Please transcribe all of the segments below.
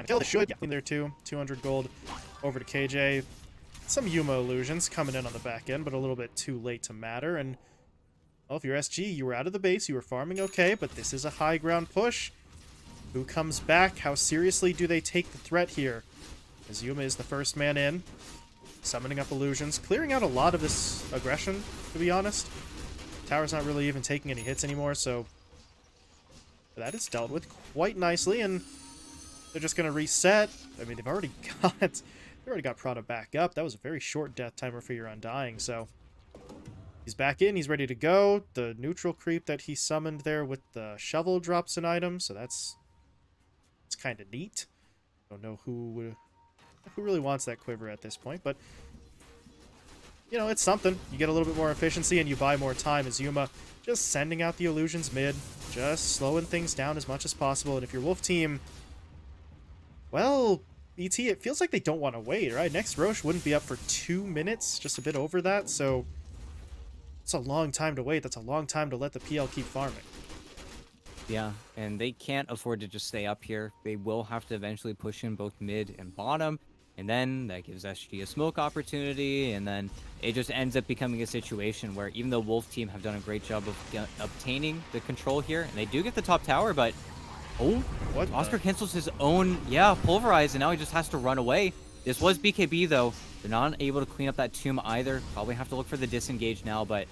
Kill, they should. Yeah, in there too. 200 gold over to KJ. Some Yuma illusions coming in on the back end, but a little bit too late to matter. And, well, if you're SG, you were out of the base, you were farming okay, but this is a high ground push. Who comes back? How seriously do they take the threat here? As Yuma is the first man in, summoning up illusions, clearing out a lot of this aggression, to be honest. Tower's not really even taking any hits anymore, so that is dealt with quite nicely, and they're just going to reset. I mean, they've already got Prada back up. That was a very short death timer for your Undying, so he's back in. He's ready to go. The neutral creep that he summoned there with the shovel drops an item, so it's kind of neat. Don't know who really wants that quiver at this point, but you know, it's something. You get a little bit more efficiency and you buy more time as Yuma just sending out the illusions mid, just slowing things down as much as possible. And if your Wolf team, well, ET, it feels like they don't want to wait, right? Next Roche wouldn't be up for 2 minutes, just a bit over that, so it's a long time to wait. That's a long time to let the PL keep farming. Yeah, and they can't afford to just stay up here. They will have to eventually push in both mid and bottom, and then that gives SG a smoke opportunity, and then it just ends up becoming a situation where even though Wolf team have done a great job of obtaining the control here, and they do get the top tower, but oh, what? Oscar cancels his own, pulverize, and now he just has to run away. This was BKB, though. They're not able to clean up that tomb either. Probably have to look for the disengage now, but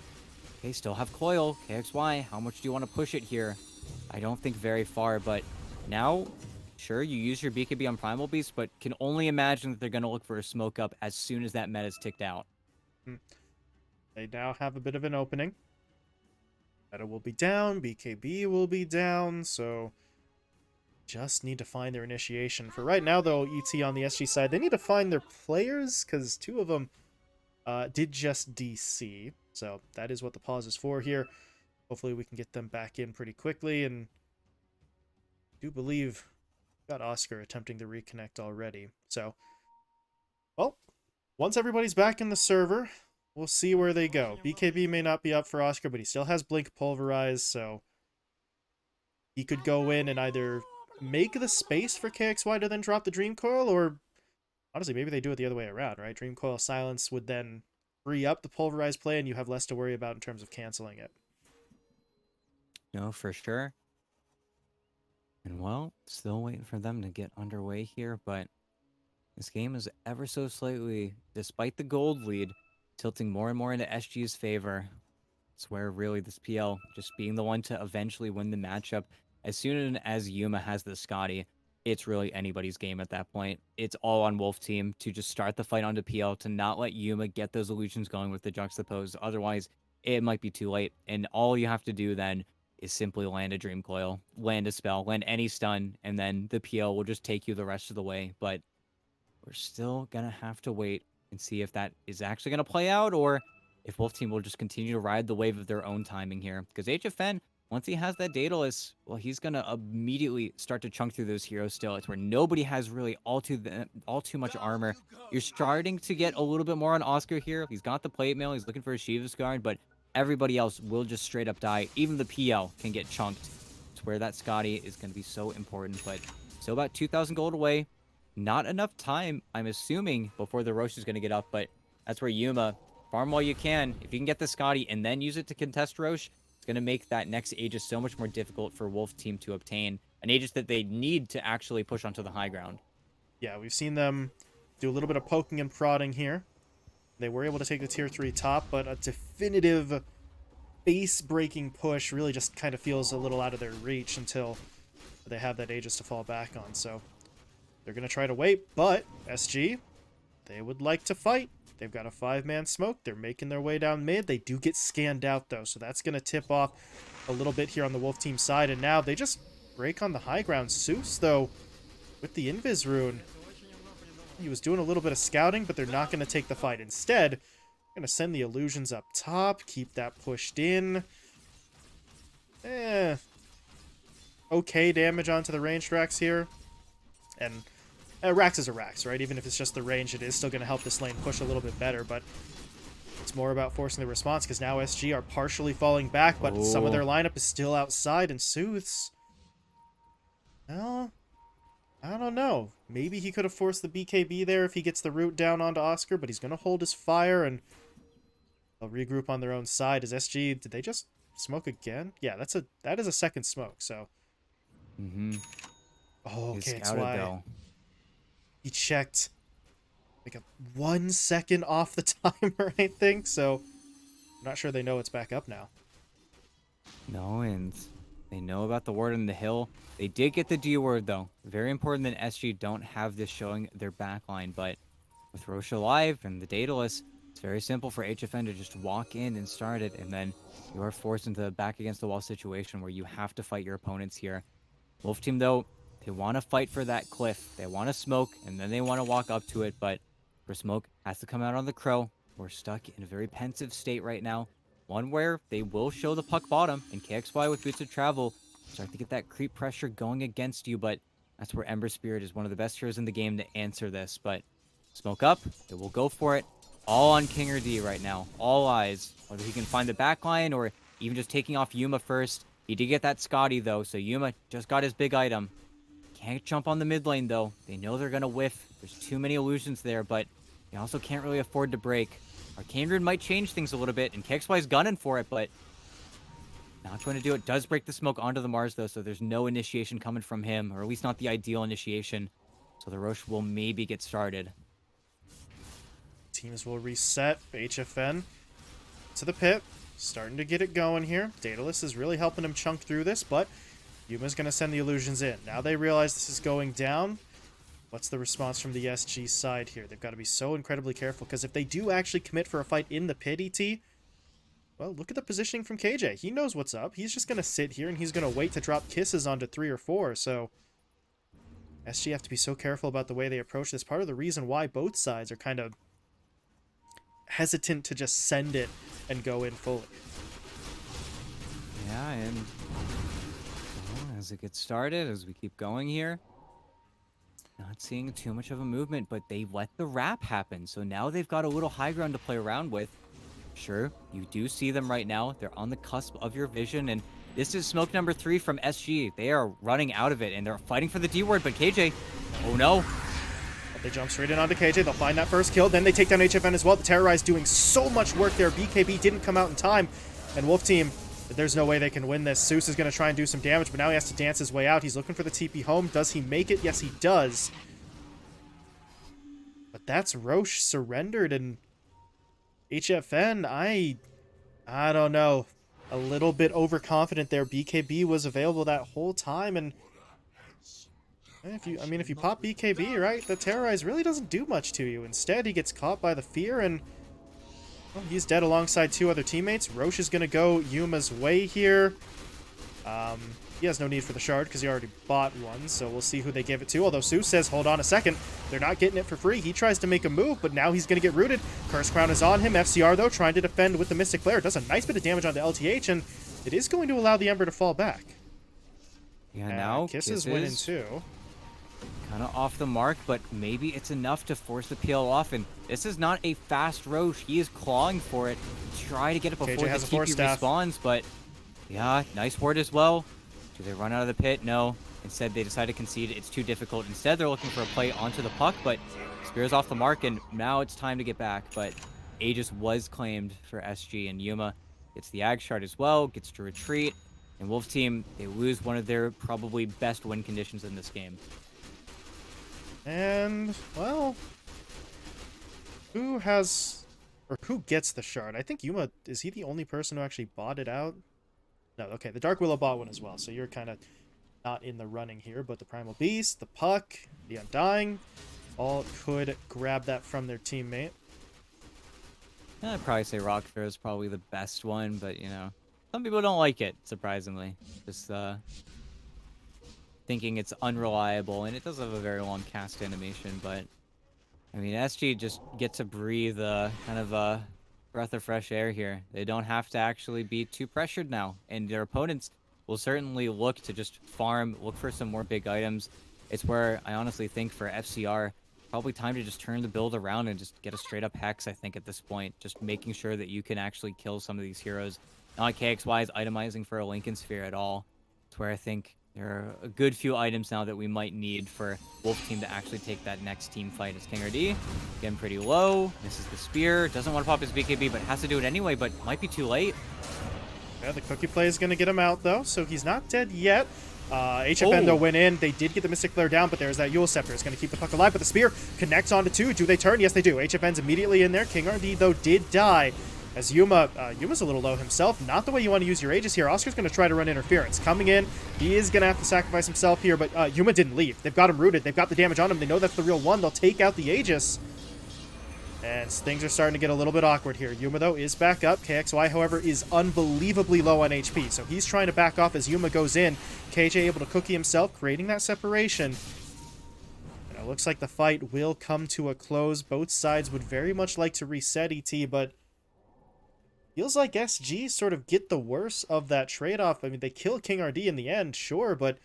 they still have coil. KXY, how much do you want to push it here? I don't think very far, but now, sure, you use your BKB on Primal Beast, but can only imagine that they're going to look for a smoke up as soon as that meta's ticked out. They now have a bit of an opening. Meta will be down, BKB will be down, so just need to find their initiation. For right now, though, ET on the SG side, they need to find their players, because 2 of them did just DC. So that is what the pause is for here. Hopefully we can get them back in pretty quickly, and I do believe got Oscar attempting to reconnect already. So, well, once everybody's back in the server, we'll see where they go. BKB may not be up for Oscar, but he still has Blink Pulverize, so he could go in and either make the space for KXY to then drop the Dream Coil, or honestly, maybe they do it the other way around, right? Dream Coil Silence would then free up the Pulverize play, and you have less to worry about in terms of canceling it. No, for sure. And well, still waiting for them to get underway here, but this game is ever so slightly, despite the gold lead, tilting more and more into SG's favor. It's where really this PL just being the one to eventually win the matchup. As soon as Yuma has the Scotty, it's really anybody's game at that point. It's all on Wolf team to just start the fight onto PL, to not let Yuma get those illusions going with the juxtapose. Otherwise, it might be too late. And all you have to do then is simply land a Dream Coil, land a spell, land any stun, and then the PL will just take you the rest of the way. But we're still going to have to wait and see if that is actually going to play out, or if Wolf team will just continue to ride the wave of their own timing here. Because HFN, once he has that Daedalus, well, he's going to immediately start to chunk through those heroes still. It's where nobody has really all too much armor. You're starting to get a little bit more on Oscar here. He's got the plate mail. He's looking for a Shiva's Guard, but everybody else will just straight up die. Even the PL can get chunked. It's where that Scotty is going to be so important. But still about 2,000 gold away. Not enough time, I'm assuming, before the Roche is going to get up. But that's where Yuma, farm while you can. If you can get the Scotty and then use it to contest Roche, it's going to make that next Aegis so much more difficult for Wolf team to obtain. An Aegis that they need to actually push onto the high ground. Yeah, we've seen them do a little bit of poking and prodding here. They were able to take the tier 3 top, but a definitive base-breaking push really just kind of feels a little out of their reach until they have that Aegis to fall back on. So they're going to try to wait, but SG, they would like to fight. They've got a 5-man smoke. They're making their way down mid. They do get scanned out, though, so that's going to tip off a little bit here on the Wolf team side. And now they just break on the high ground. Zeus, though, with the Invis rune, he was doing a little bit of scouting, but they're not going to take the fight. Instead, they're going to send the illusions up top, keep that pushed in. Okay damage onto the ranged Rax here. And Rax is a Rax, right? Even if it's just the range, it is still going to help this lane push a little bit better, but it's more about forcing the response, because now SG are partially falling back, but some of their lineup is still outside, and Sooths, well, I don't know. Maybe he could have forced the BKB there if he gets the root down onto Oscar, but he's going to hold his fire, and they'll regroup on their own side. Is SG, did they just smoke again? Yeah, that is a second smoke, so. Mm-hmm. Oh, He's okay, scouted, XY. though. He checked like a 1 second off the timer, I think, so I'm not sure they know it's back up now. No, and they know about the ward on the hill. They did get the D word, though. Very important that SG don't have this showing their backline, but with Roche alive and the Daedalus, it's very simple for HFN to just walk in and start it, and then you are forced into a back against the wall situation where you have to fight your opponents here. Wolf team, though, they want to fight for that cliff. They want to smoke, and then they want to walk up to it, but for smoke has to come out on the crow. We're stuck in a very pensive state right now. One where they will show the puck bottom, and KXY with Boots of Travel start to get that creep pressure going against you, but that's where Ember Spirit is one of the best heroes in the game to answer this. But smoke up, they will go for it. All on King or D right now. All eyes. Whether he can find the backline or even just taking off Yuma first. He did get that Scotty, though, so Yuma just got his big item. Can't jump on the mid lane, though. They know they're going to whiff. There's too many illusions there, but they also can't really afford to break. Arcane Rune might change things a little bit, and KXY's gunning for it, but not going to do it. Does break the smoke onto the Mars, though, so there's no initiation coming from him, or at least not the ideal initiation. So the Roche will maybe get started. Teams will reset. HFN to the pit. Starting to get it going here. Daedalus is really helping him chunk through this, but Yuma's going to send the illusions in. Now they realize this is going down. What's the response from the SG side here? They've got to be so incredibly careful, because if they do actually commit for a fight in the pit, ET, well, look at the positioning from KJ. He knows what's up. He's just going to sit here, and he's going to wait to drop kisses onto 3 or 4, so SG have to be so careful about the way they approach this. Part of the reason why both sides are kind of hesitant to just send it and go in fully. Yeah, and well, as it gets started, as we keep going here, not seeing too much of a movement, but they let the wrap happen. So now they've got a little high ground to play around with. Sure, you do see them right now. They're on the cusp of your vision, and this is smoke number 3 from SG. They are running out of it, and they're fighting for the D word, but KJ, oh no. They jump straight in onto KJ. They'll find that first kill. Then they take down HFN as well. The Terrorize doing so much work there. BKB didn't come out in time. And Wolf Team, there's no way they can win this. Zeus is going to try and do some damage, but now he has to dance his way out. He's looking for the TP home. Does he make it? Yes, he does. But that's Roche surrendered, and HFN, I don't know. A little bit overconfident there. BKB was available that whole time, and if you pop BKB, right, the Terrorize really doesn't do much to you. Instead, he gets caught by the fear, and well, he's dead alongside 2 other teammates. Roche is going to go Yuma's way here. He has no need for the shard because he already bought one, so we'll see who they give it to. Although Sue says, hold on a second, they're not getting it for free. He tries to make a move, but now he's going to get rooted. Curse Crown is on him. FCR, though, trying to defend with the Mystic Flare. Does a nice bit of damage onto LTH, and it is going to allow the Ember to fall back. Yeah, now Kisses winning too. Kind of off the mark, but maybe it's enough to force the PL off, and this is not a fast Roche. He is clawing for it. Try to get it before the TP respawns, but yeah, nice ward as well. Do they run out of the pit? No. Instead, they decide to concede. It's too difficult. Instead, they're looking for a play onto the puck, but Spear's off the mark, and now it's time to get back. But Aegis was claimed for SG, and Yuma gets the Ag Shard as well, gets to retreat, and Wolf Team, they lose one of their probably best win conditions in this game. And, well, who gets the shard? I think Yuma, is he the only person who actually bought it out? No, okay, the Dark Willow bought one as well, so you're kind of not in the running here, but the Primal Beast, the Puck, the Undying, all could grab that from their teammate. I'd probably say Rockfair is probably the best one, but, you know, some people don't like it, surprisingly. Just, thinking it's unreliable, and it does have a very long cast animation, but I mean, SG just get to breathe kind of a breath of fresh air here. They don't have to actually be too pressured now, and their opponents will certainly look to just farm, look for some more big items. It's where I honestly think for FCR, probably time to just turn the build around and just get a straight up hex, I think, at this point. Just making sure that you can actually kill some of these heroes. Not like KXY is itemizing for a Lincoln Sphere at all. It's where I think There are a good few items now that we might need for Wolf Team to actually take that next team fight. As King RD getting pretty low. Misses the spear. Doesn't want to pop his BKB, but has to do it anyway, but might be too late. Yeah, the cookie play is going to get him out, though, so he's not dead yet. HFN, though, went in. They did get the Mystic Flare down, but there's that Yule Scepter. It's going to keep the puck alive, but the spear connects onto two. Do they turn? Yes, they do. HFN's immediately in there. King RD, though, did die. As Yuma's a little low himself. Not the way you want to use your Aegis here. Oscar's going to try to run interference. Coming in, he is going to have to sacrifice himself here, but Yuma didn't leave. They've got him rooted. They've got the damage on him. They know that's the real one. They'll take out the Aegis. And things are starting to get a little bit awkward here. Yuma, though, is back up. KXY, however, is unbelievably low on HP. So he's trying to back off as Yuma goes in. KJ able to cookie himself, creating that separation. And it looks like the fight will come to a close. Both sides would very much like to reset ET, but feels like SG sort of get the worst of that trade-off. I mean, they kill King RD in the end, sure, but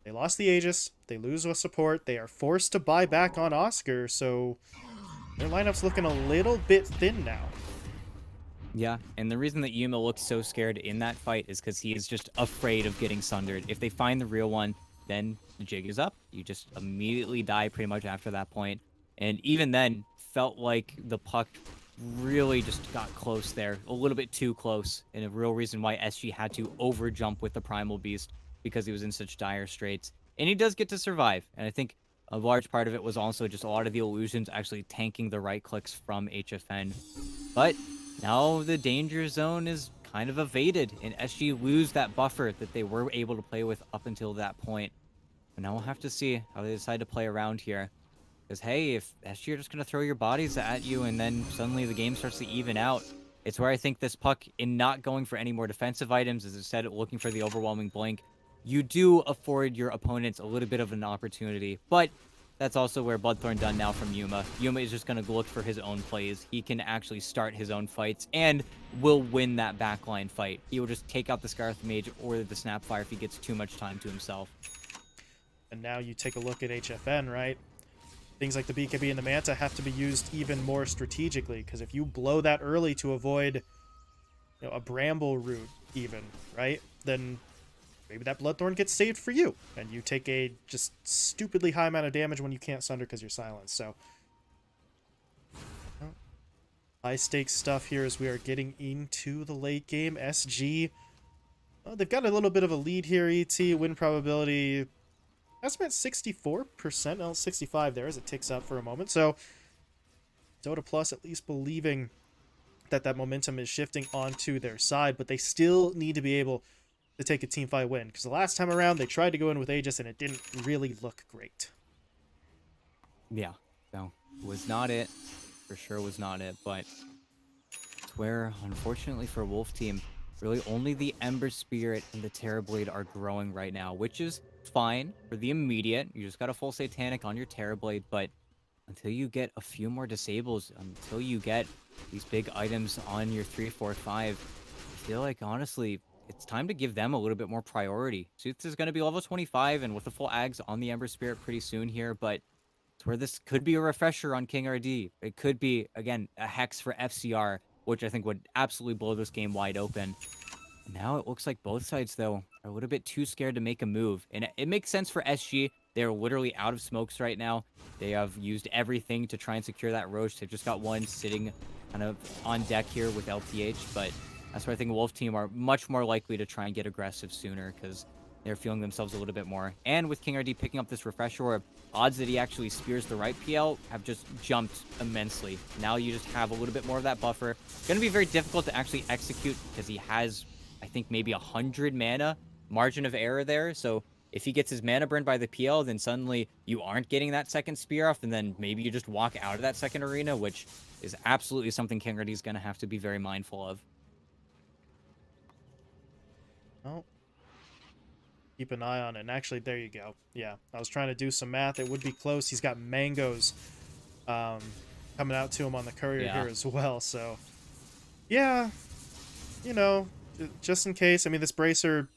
they lost the Aegis. They lose with support. They are forced to buy back on Oscar, so their lineup's looking a little bit thin now. Yeah, and the reason that Yuma looks so scared in that fight is because he is just afraid of getting sundered. If they find the real one, then the jig is up. You just immediately die pretty much after that point. And even then, felt like the puck really just got close there. A little bit too close. And a real reason why SG had to overjump with the Primal Beast, because he was in such dire straits. And he does get to survive. And I think a large part of it was also just a lot of the illusions actually tanking the right clicks from HFN. But now the danger zone is kind of evaded, and SG lose that buffer that they were able to play with up until that point. And now we'll have to see how they decide to play around here. Because, hey, if SG are just going to throw your bodies at you and then suddenly the game starts to even out, it's where I think this puck, in not going for any more defensive items, as I said, looking for the overwhelming blink, you do afford your opponents a little bit of an opportunity. But that's also where Bloodthorn done now from Yuma. Yuma is just going to look for his own plays. He can actually start his own fights and will win that backline fight. He will just take out the Scarth Mage or the Snapfire if he gets too much time to himself. And now you take a look at HFN, right? Things like the BKB and the Manta have to be used even more strategically, because if you blow that early to avoid, a Bramble route even, right? Then maybe that Bloodthorn gets saved for you, and you take a just stupidly high amount of damage when you can't sunder because you're silenced. So, high stakes stuff here as we are getting into the late game. SG, they've got a little bit of a lead here. ET win probability, that's about 64%, well, 65 there as it ticks up for a moment. So, Dota Plus at least believing that that momentum is shifting onto their side, but they still need to be able to take a team fight win, because the last time around they tried to go in with Aegis and it didn't really look great. Yeah, no, was not it. For sure was not it, but it's where, unfortunately for Wolf Team, really only the Ember Spirit and the Terrorblade are growing right now, which is fine for the immediate. You just got a full Satanic on your Terrorblade, but until you get a few more disables, until you get these big items on your 3, 4, 5, I feel like, honestly, it's time to give them a little bit more priority. Sooth is going to be level 25 and with the full Ags on the Ember Spirit pretty soon here, but it's where this could be a refresher on King RD. It could be, again, a Hex for FCR, which I think would absolutely blow this game wide open. Now it looks like both sides, though, are a little bit too scared to make a move. And it makes sense for SG. They're literally out of smokes right now. They have used everything to try and secure that Roach. They've just got one sitting kind of on deck here with LPH. But that's where I think Wolf Team are much more likely to try and get aggressive sooner, because they're feeling themselves a little bit more. And with King RD picking up this refresher, odds that he actually spears the right PL have just jumped immensely. Now you just have a little bit more of that buffer. It's going to be very difficult to actually execute because he has, I think, maybe 100 mana margin of error there. So if he gets his mana burned by the PL, then suddenly you aren't getting that second spear off, and then maybe you just walk out of that second arena, which is absolutely something King RD is going to have to be very mindful of. Well, keep an eye on it. And actually, there you go. Yeah, I was trying to do some math. It would be close. He's got mangoes coming out to him on the courier here as well. So, yeah, just in case. I mean, this bracer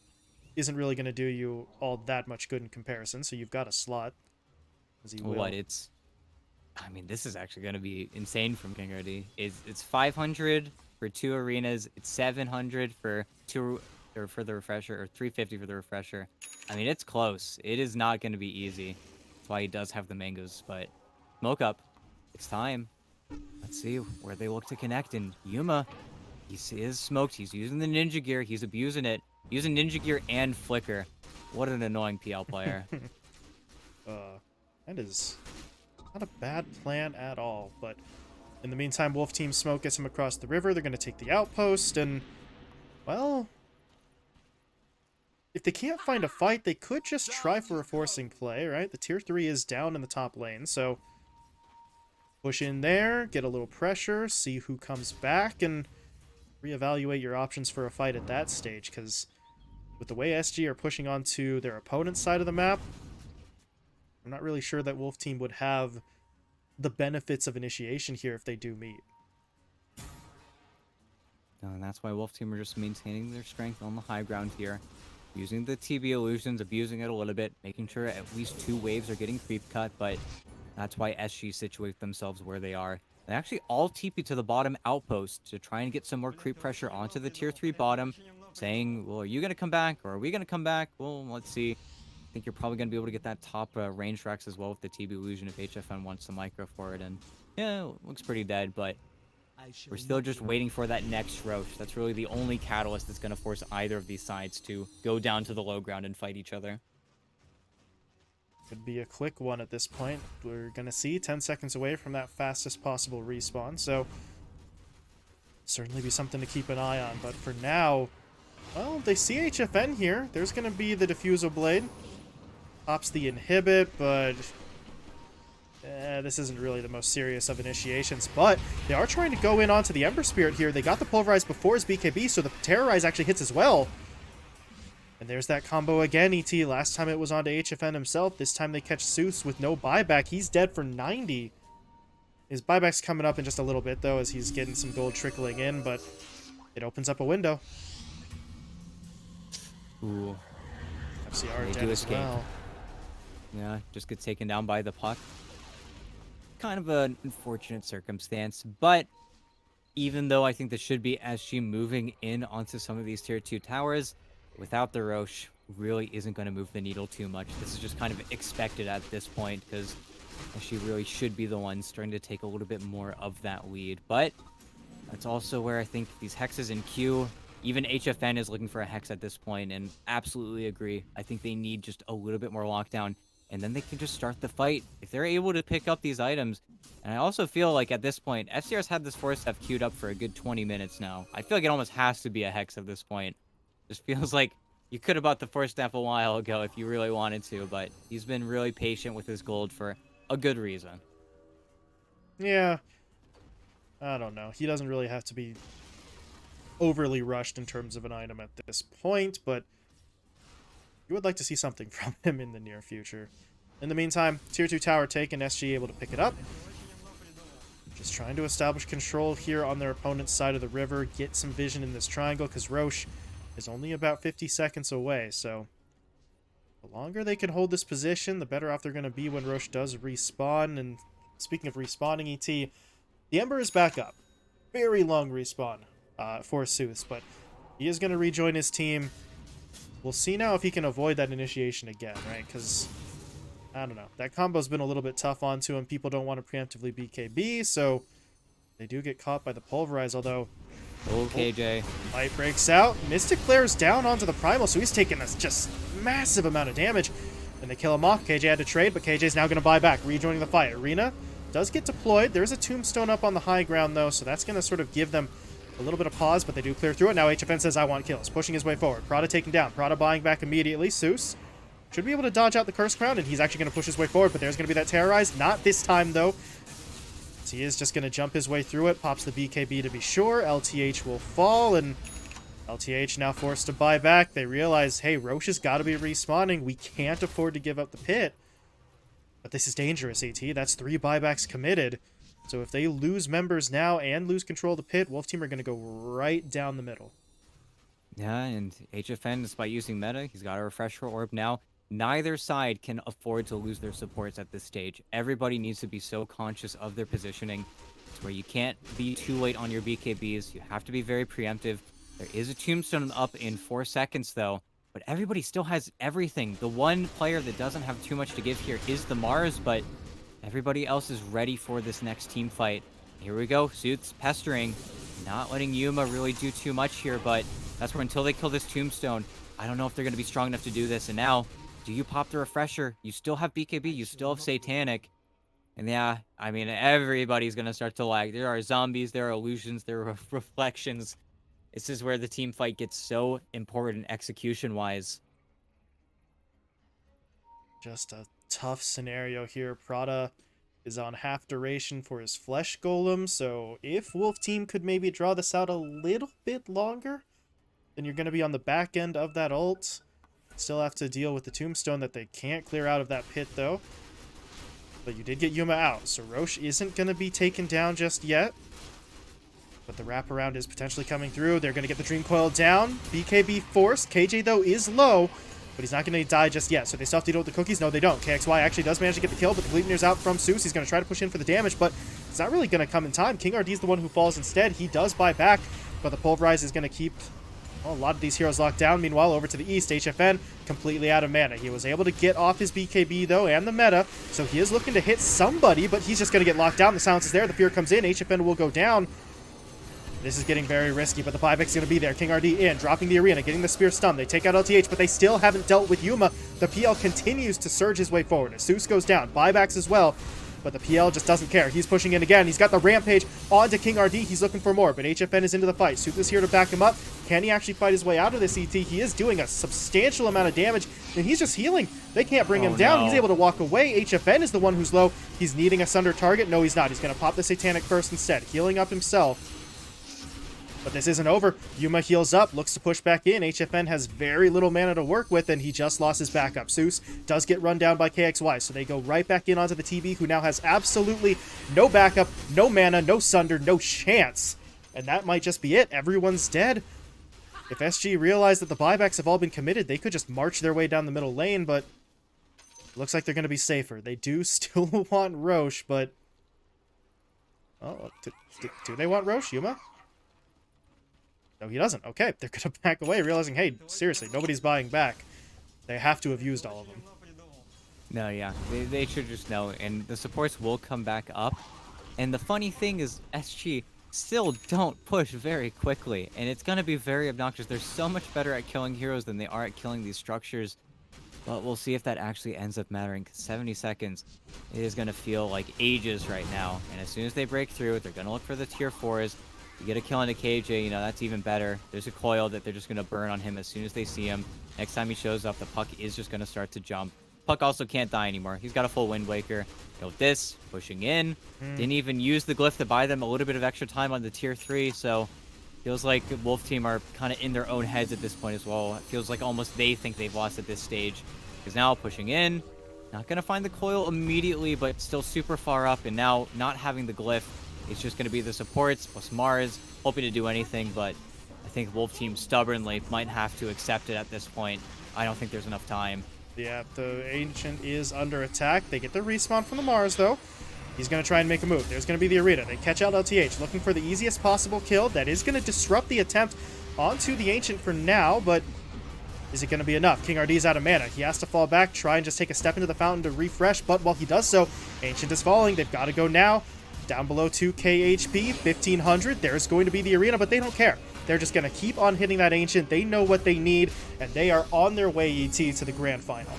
isn't really going to do you all that much good in comparison, so you've got a slot. As he will. I mean, this is actually going to be insane from King RD. It's 500 for 2 arenas. It's 700 for 2 or for the refresher, or 350 for the refresher. I mean, it's close. It is not going to be easy. That's why he does have the mangoes. But smoke up. It's time. Let's see where they look to connect. And Yuma, he is smoked. He's using the ninja gear. He's abusing it. Using ninja gear and flicker. What an annoying PL player. That is not a bad plan at all, but in the meantime, Wolf Team Smoke gets him across the river. They're going to take the outpost, and, well, if they can't find a fight, they could just try for a forcing play, right? The tier 3 is down in the top lane, so push in there, get a little pressure, see who comes back, and reevaluate your options for a fight at that stage, because with the way SG are pushing onto their opponent's side of the map, I'm not really sure that Wolf Team would have the benefits of initiation here if they do meet. And that's why Wolf Team are just maintaining their strength on the high ground here. Using the TB illusions, abusing it a little bit, making sure at least 2 waves are getting creep cut, but that's why SG situate themselves where they are. They actually all TP to the bottom outpost to try and get some more creep pressure onto the tier 3 bottom, saying, well, are you going to come back, or are we going to come back? Well, let's see. I think you're probably going to be able to get that top range Rex as well with the TB illusion if HFN wants the micro for it, and yeah, it looks pretty dead, but we're still just waiting for that next Roche. That's really the only catalyst that's going to force either of these sides to go down to the low ground and fight each other. Could be a quick one at this point. We're going to see 10 seconds away from that fastest possible respawn, so certainly be something to keep an eye on. But for now, well, they see HFN here. There's going to be the Diffusal Blade. Pops the inhibit, but this isn't really the most serious of initiations. But they are trying to go in onto the Ember Spirit here. They got the Pulverize before his BKB, so the Terrorize actually hits as well. And there's that combo again, ET. Last time it was onto HFN himself. This time they catch Seuss with no buyback. He's dead for 90. His buyback's coming up in just a little bit, though, as he's getting some gold trickling in, but it opens up a window. Ooh. FCR They dead do as escape. well. Yeah, just gets taken down by the puck. Kind of an unfortunate circumstance, but even though I think this should be SG moving in onto some of these tier 2 towers, without the Roche, really isn't going to move the needle too much. This is just kind of expected at this point, because SG really should be the ones starting to take a little bit more of that lead. But that's also where I think these hexes in queue, even HFN is looking for a hex at this point, and absolutely agree. I think they need just a little bit more lockdown, and then they can just start the fight if they're able to pick up these items. And I also feel like at this point, FCR's had this Force F queued up for a good 20 minutes now. I feel like it almost has to be a hex at this point. Just feels like you could have bought the Force Staff a while ago if you really wanted to, but he's been really patient with his gold for a good reason. Yeah. I don't know. He doesn't really have to be overly rushed in terms of an item at this point, but you would like to see something from him in the near future. In the meantime, tier 2 tower taken, SG able to pick it up. Just trying to establish control here on their opponent's side of the river, get some vision in this triangle, because Roche is only about 50 seconds away, so the longer they can hold this position, the better off they're going to be when Roche does respawn. And speaking of respawning, ET, the Ember is back up. Very long respawn for Seuss, but he is going to rejoin his team. We'll see now if he can avoid that initiation again, right? Because, I don't know. That combo's been a little bit tough onto him. People don't want to preemptively BKB, so they do get caught by the Pulverize, although... Oh, KJ. Light breaks out. Mystic Flare's down onto the Primal, so he's taking a just massive amount of damage. And they kill him off. KJ had to trade, but KJ's now going to buy back, rejoining the fight. Arena does get deployed. There's a Tombstone up on the high ground, though, so that's going to sort of give them a little bit of pause, but they do clear through it. Now HFN says, I want kills. Pushing his way forward. Prada taken down. Prada buying back immediately. Seuss should be able to dodge out the Curse Crown, and he's actually going to push his way forward, but there's going to be that Terrorize. Not this time, though. So he is just going to jump his way through it. Pops the BKB to be sure. LTH will fall, and LTH now forced to buy back. They realize, hey, Roche has got to be respawning. We can't afford to give up the pit. But this is dangerous, AT. That's 3 buybacks committed. So if they lose members now and lose control of the pit, Wolf Team are going to go right down the middle. Yeah, and HFN, despite using meta, he's got a Refresher Orb now. Neither side can afford to lose their supports at this stage. Everybody needs to be so conscious of their positioning. It's where you can't be too late on your BKBs. You have to be very preemptive. There is a tombstone up in 4 seconds, though, but everybody still has everything. The one player that doesn't have too much to give here is the Mars, but everybody else is ready for this next team fight. Here we go. Suits pestering, not letting Yuma really do too much here, but that's where until they kill this tombstone, I don't know if they're going to be strong enough to do this. And now, do you pop the refresher? You still have BKB, you still have Satanic. And yeah, I mean, everybody's going to start to lag. There are zombies, there are illusions, there are reflections. This is where the team fight gets so important execution-wise. Just a tough scenario here. Prada is on half duration for his flesh golem, so if Wolf Team could maybe draw this out a little bit longer, then you're going to be on the back end of that ult. Still have to deal with the tombstone that they can't clear out of that pit, though. But you did get Yuma out, so Roche isn't going to be taken down just yet. But the wraparound is potentially coming through. They're going to get the Dream Coil down. BKB forced. KJ, though, is low, but he's not going to die just yet. So they still have to deal with the cookies. No, they don't. KXY actually does manage to get the kill, but the Gleipnir's out from Seuss. He's going to try to push in for the damage, but it's not really going to come in time. King RD is the one who falls instead. He does buy back, but the Pulverize is going to keep a lot of these heroes locked down. Meanwhile, over to the east, HFN completely out of mana. He was able to get off his BKB, though, and the meta, so he is looking to hit somebody, but he's just going to get locked down. The silence is there. The fear comes in. HFN will go down. This is getting very risky, but the buyback's going to be there. King RD in, dropping the arena, getting the spear stun. They take out LTH, but they still haven't dealt with Yuma. The PL continues to surge his way forward. As Seuss goes down, buybacks as well, but the PL just doesn't care. He's pushing in again. He's got the rampage onto King RD. He's looking for more, but HFN is into the fight. Seuss is here to back him up. Can he actually fight his way out of this ET? He is doing a substantial amount of damage, and he's just healing. They can't bring him down. No. He's able to walk away. HFN is the one who's low. He's needing a Sunder target. No, he's not. He's going to pop the Satanic first instead, healing up himself. But this isn't over. Yuma heals up, looks to push back in. HFN has very little mana to work with, and he just lost his backup. Seuss does get run down by KXY, so they go right back in onto the TB, who now has absolutely no backup, no mana, no Sunder, no chance. And that might just be it. Everyone's dead. If SG realized that the buybacks have all been committed, they could just march their way down the middle lane, but it looks like they're going to be safer. They do still want Roche, but... Oh, do they want Roche, Yuma? No, he doesn't. Okay, they're going to back away, realizing, hey, seriously, nobody's buying back. They have to have used all of them. No, yeah, they should just know, and the supports will come back up. And the funny thing is, SG still don't push very quickly, and it's going to be very obnoxious. They're so much better at killing heroes than they are at killing these structures. But we'll see if that actually ends up mattering, because 70 seconds is going to feel like ages right now. And as soon as they break through, they're going to look for the tier 4s. You get a kill on a KJ, you know, that's even better. There's a coil that they're just going to burn on him as soon as they see him. Next time he shows up, the puck is just going to start to jump. Puck also can't die anymore. He's got a full Wind Waker. You know, this, pushing in. Didn't even use the glyph to buy them a little bit of extra time on the tier 3, so feels like Wolf Team are kind of in their own heads at this point as well. It feels like almost they think they've lost at this stage. Because now pushing in, not going to find the coil immediately, but still super far up, and now not having the glyph, it's just going to be the supports plus Mars, hoping to do anything, but I think Wolf Team stubbornly might have to accept it at this point. I don't think there's enough time. Yeah, the Ancient is under attack. They get the respawn from the Mars, though. He's going to try and make a move. There's going to be the arena. They catch out LTH, looking for the easiest possible kill. That is going to disrupt the attempt onto the Ancient for now, but is it going to be enough? King RD's out of mana. He has to fall back, try and just take a step into the fountain to refresh, but while he does so, Ancient is falling. They've got to go now. Down below 2k HP, 1500. There's going to be the arena, but they don't care. They're just going to keep on hitting that Ancient. They know what they need, and they are on their way, ET, to the grand final.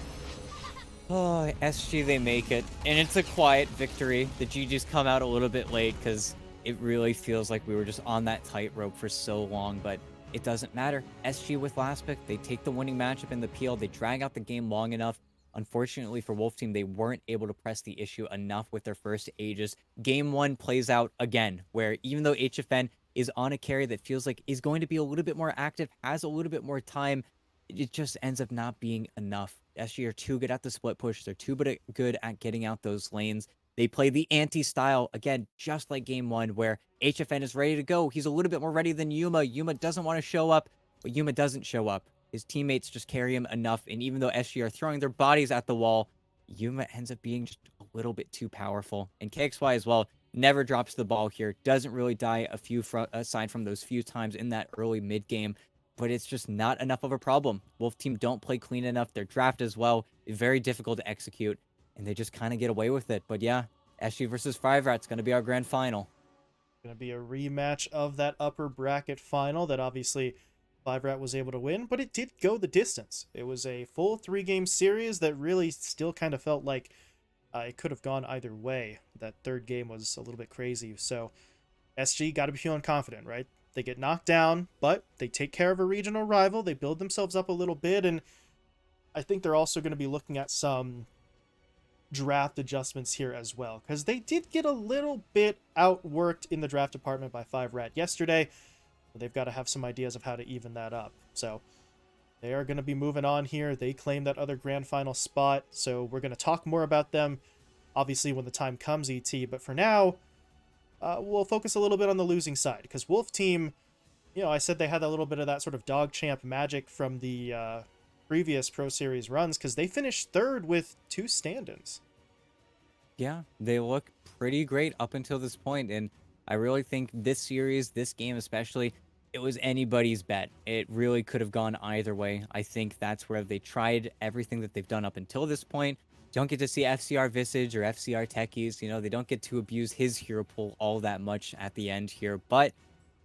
Oh, SG, they make it. And it's a quiet victory. The GG's come out a little bit late because it really feels like we were just on that tightrope for so long, but it doesn't matter. SG with last pick, they take the winning matchup in the PL. They drag out the game long enough. Unfortunately for Wolf Team, they weren't able to press the issue enough with their first Aegis. Game 1 plays out again, where even though HFN is on a carry that feels like is going to be a little bit more active, has a little bit more time, it just ends up not being enough. SG are too good at the split push. They're too good at getting out those lanes. They play the anti-style, again, just like Game 1, where HFN is ready to go. He's a little bit more ready than Yuma. Yuma doesn't want to show up, but Yuma doesn't show up. His teammates just carry him enough, and even though SG are throwing their bodies at the wall, Yuma ends up being just a little bit too powerful. And KXY as well never drops the ball here, doesn't really die aside from those few times in that early mid game, but it's just not enough of a problem. Wolf team don't play clean enough. Their draft as well, very difficult to execute, and they just kind of get away with it. But yeah, SG versus Five Rat's going to be our grand final. Going to be a rematch of that upper bracket final that obviously Five Rat was able to win, but it did go the distance. It was a full 3-game series that really still kind of felt like it could have gone either way. That third game was a little bit crazy. So SG got to be feeling confident, right? They get knocked down, but they take care of a regional rival. They build themselves up a little bit, and I think they're also going to be looking at some draft adjustments here as well, because they did get a little bit outworked in the draft department by Five Rat yesterday. They've got to have some ideas of how to even that up. So they are going to be moving on here. They claim that other grand final spot, so we're going to talk more about them, obviously, when the time comes, ET. But for now, we'll focus a little bit on the losing side, because Wolf Team, you know, I said they had a little bit of that sort of dog champ magic from the previous Pro Series runs, because they finished third with 2 stand-ins. Yeah, they look pretty great up until this point, and I really think this series, this game especially, it was anybody's bet. It really could have gone either way. I think that's where they tried everything that they've done up until this point. Don't get to see FCR Visage or FCR Techies. You know, they don't get to abuse his hero pool all that much at the end here. But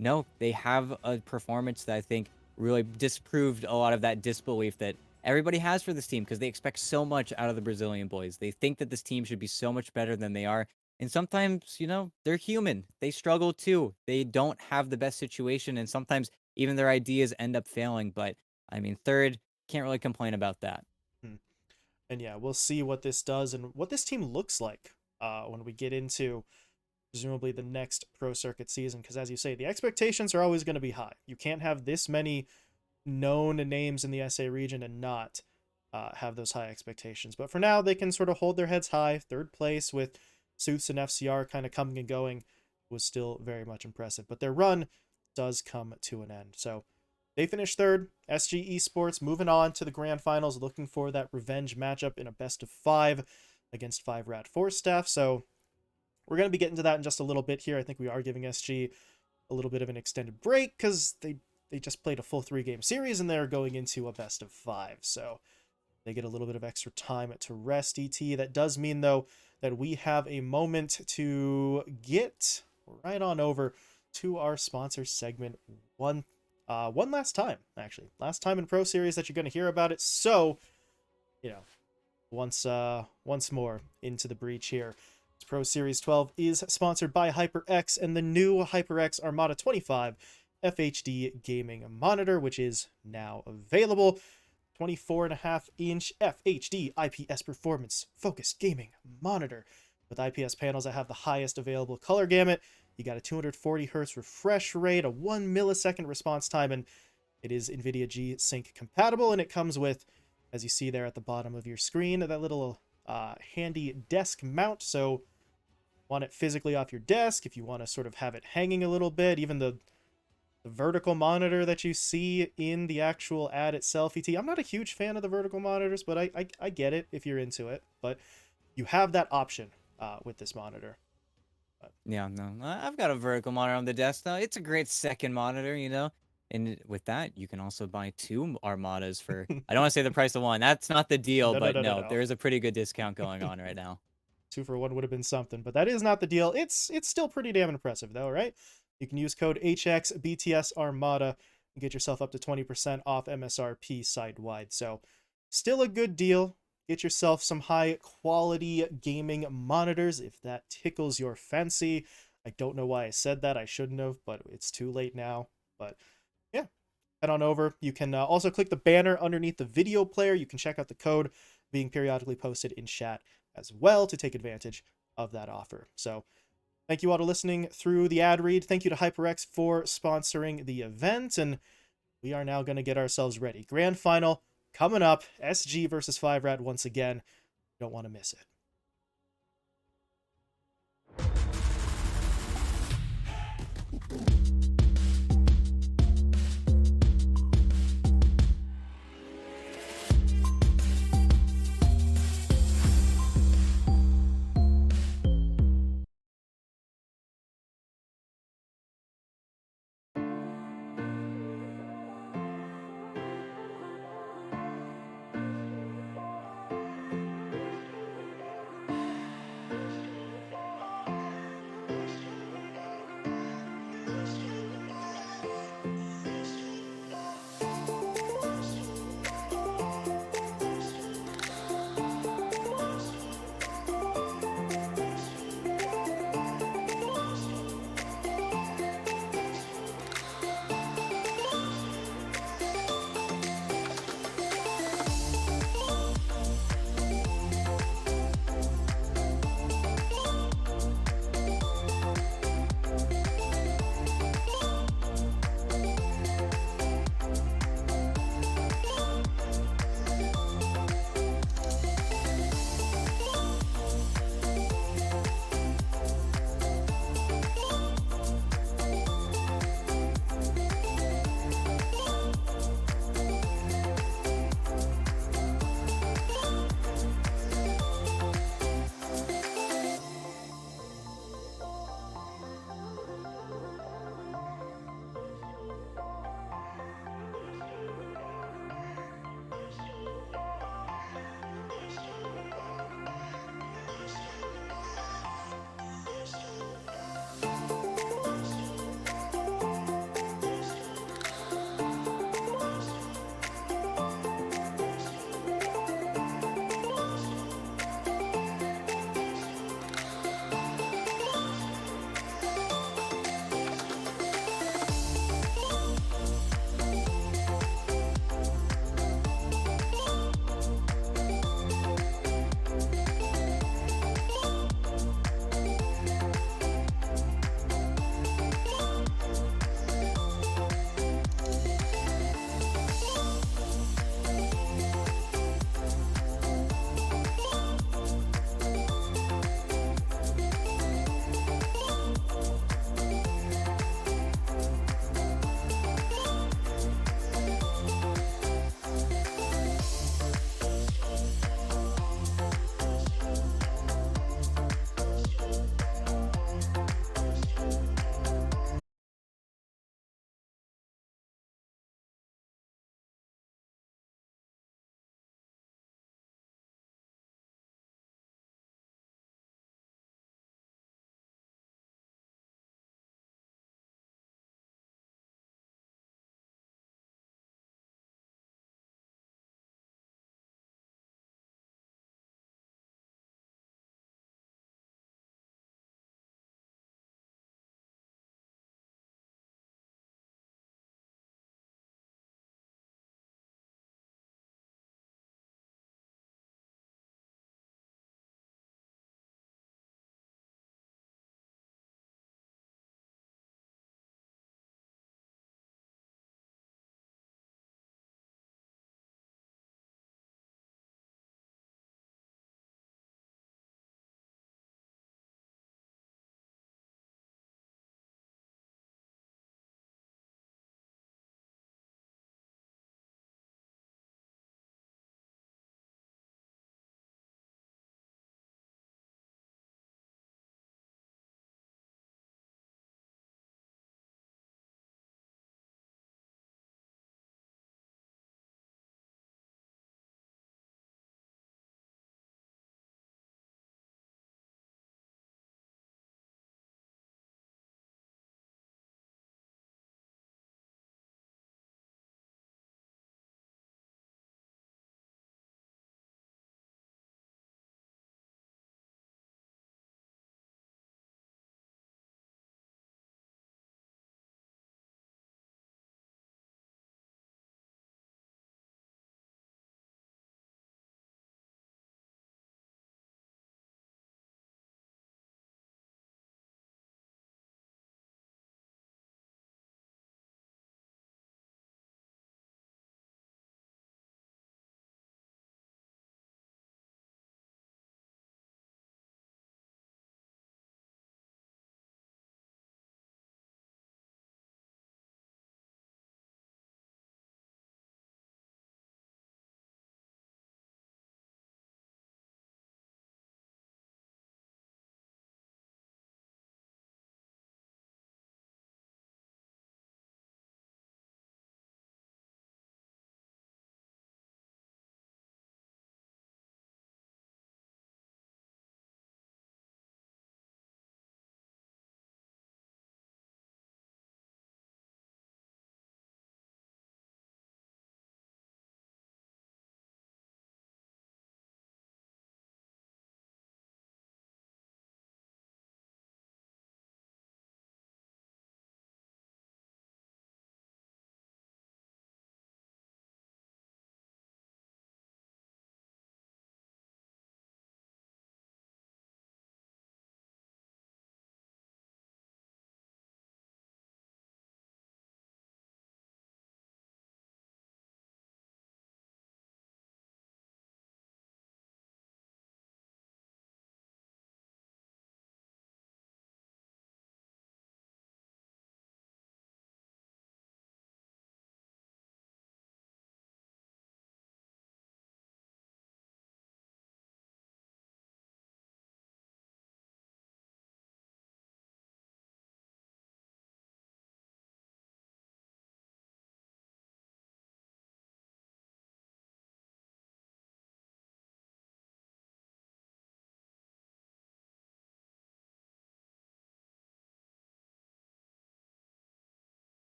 no, they have a performance that I think really disproved a lot of that disbelief that everybody has for this team, because they expect so much out of the Brazilian boys. They think that this team should be so much better than they are. And sometimes, you know, they're human. They struggle too. They don't have the best situation, and sometimes even their ideas end up failing. But I mean, third, can't really complain about that. Hmm. And yeah, we'll see what this does and what this team looks like when we get into presumably the next Pro Circuit season. Because as you say, the expectations are always going to be high. You can't have this many known names in the SA region and not have those high expectations. But for now, they can sort of hold their heads high. Third place with Suits and FCR kind of coming and going was still very much impressive. But their run does come to an end. So they finished third. SG Esports moving on to the grand finals, looking for that revenge matchup in a best of 5 against 5 Rat Force staff. So we're going to be getting to that in just a little bit here. I think we are giving SG a little bit of an extended break because they just played a full 3-game series and they're going into a best of 5. So they get a little bit of extra time to rest, ET. That does mean, though, that we have a moment to get right on over to our sponsor segment one last time, actually. Last time in Pro Series that you're going to hear about it. So, you know, once more into the breach here. Pro Series 12 is sponsored by HyperX and the new HyperX Armada 25 FHD gaming monitor, which is now available. 24.5-inch FHD IPS performance focused gaming monitor with IPS panels that have the highest available color gamut. You got a 240 hertz refresh rate, a 1 millisecond response time, and it is NVIDIA G-Sync compatible, and it comes with, as you see there at the bottom of your screen, that little handy desk mount. So want it physically off your desk, if you want to sort of have it hanging a little bit, even the vertical monitor that you see in the actual ad itself, ET. I'm not a huge fan of the vertical monitors, but I get it if you're into it. But you have that option with this monitor. Yeah, no, I've got a vertical monitor on the desk now. It's a great second monitor, you know. And with that, you can also buy 2 Armadas for, I don't want to say the price of one. That's not the deal, but no, there is a pretty good discount going on right now. 2 for 1 would have been something, but that is not the deal. It's still pretty damn impressive, though, right? You can use code HXBTSArmada and get yourself up to 20% off MSRP site-wide. So still a good deal. Get yourself some high-quality gaming monitors if that tickles your fancy. I don't know why I said that. I shouldn't have, but it's too late now. But yeah, head on over. You can also click the banner underneath the video player. You can check out the code being periodically posted in chat as well to take advantage of that offer. So thank you all for listening through the ad read. Thank you to HyperX for sponsoring the event. And we are now going to get ourselves ready. Grand final coming up. SG versus 5 Rat once again. Don't want to miss it.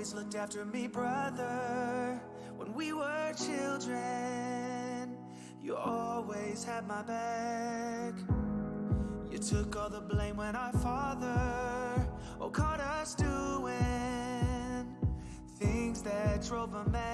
always looked after me, brother. When we were children, you always had my back. You took all the blame when our father caught us doing things that drove a man